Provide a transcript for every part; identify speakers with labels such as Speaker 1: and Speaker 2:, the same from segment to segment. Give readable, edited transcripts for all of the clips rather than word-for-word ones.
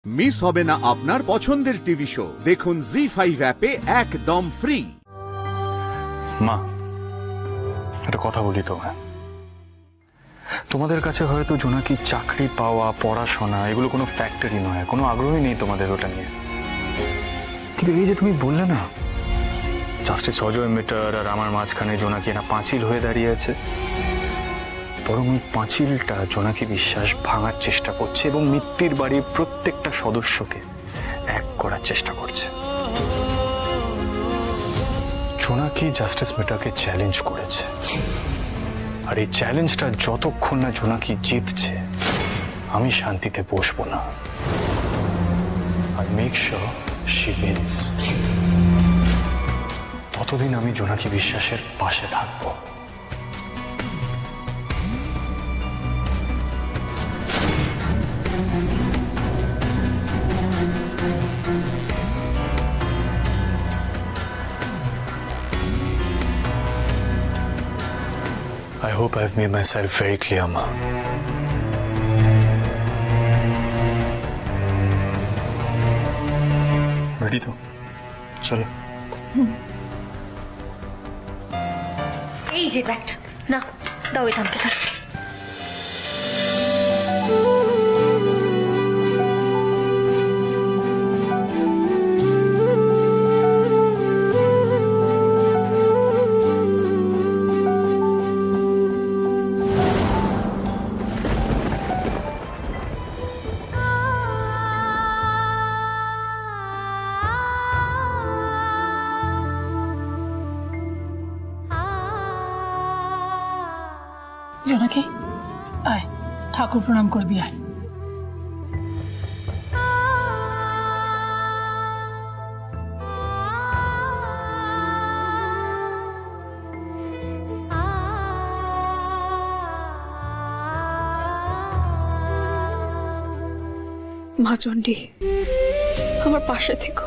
Speaker 1: Miss হবে না আপনার পছন্দের টিভি শো। দেখুন জি5 অ্যাপে একদম ফ্রি।
Speaker 2: মা, একটা কথা বলি তোমায়। তোমাদের কাছে হয়তো জোনাকি চাকরি পাওয়া, পড়াশোনা এগুলো কোনো ফ্যাক্টরি নয়, কোনো আগ্রহই নেই তোমাদের ওটা নিয়ে। কিন্তু এই যে তুমি বললে না, জাস্টিস অজয় মিটার আর আমার মাঝখানে জোনাকি একটা পাঁচিল হয়ে দাঁড়িয়ে আছে, বরং ওই পাঁচিলটা জোনাকি বিশ্বাস ভাঙার চেষ্টা করছে এবং মিত্তির বাড়ির প্রত্যেকটা সদস্যকে এক করার চেষ্টা করছে। জোনাকি জাস্টিস মিটারকে চ্যালেঞ্জ করেছে, আর এই চ্যালেঞ্জটা যতক্ষণ না জোনাকি জিতছে আমি শান্তিতে বসবো না। আর মেক শিওর শি উইন্স। ততদিন আমি জোনাকি বিশ্বাসের পাশে থাকবো। I hope I've made myself very clear, Ma. Ready to? চলো।
Speaker 3: এই যে ব্যাগটা না, দাও এই থামকে।
Speaker 4: জোনাকি আয়, ঠাকুর প্রণাম করবি আয়।
Speaker 5: মা চণ্ডী, আমার পাশে থেকো।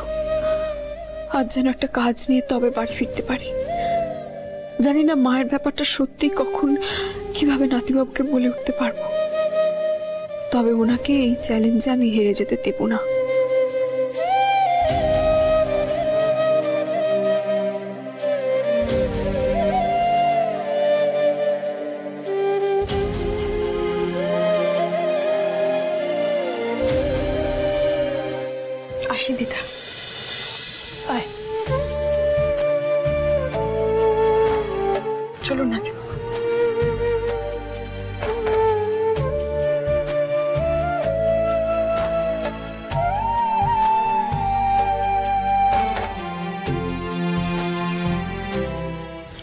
Speaker 5: আজ যেন একটা কাজ নিয়ে তবে বাড়ি ফিরতে পারি। জানি না মায়ের ব্যাপারটা সত্যি কখন কিভাবে নাতিবাবুকে বলে উঠতে পারবো, তবে ওনাকে এই চ্যালেঞ্জে আমি হেরে যেতে দেব না। আসি দিদা, আয় চলো নাতি বাবা।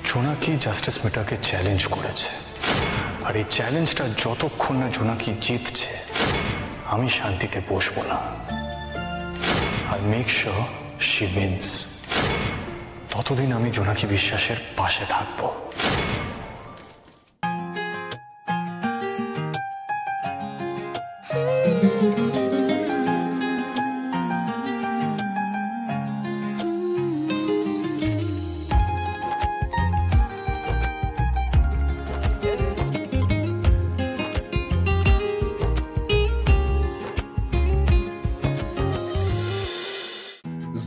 Speaker 2: জোনাকি জাস্টিস মিটারকে চ্যালেঞ্জ করেছে, আর এই চ্যালেঞ্জটা যতক্ষণ না জোনাকি জিতছে আমি শান্তিতে বসবো না। আর মেক শিওর শি উইন্স। ততদিন আমি জোনাকি বিশ্বাসের পাশে থাকবো।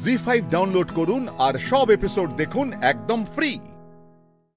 Speaker 1: জি5 ডাউনলোড করুন আর সব এপিসোড দেখুন একদম ফ্রি।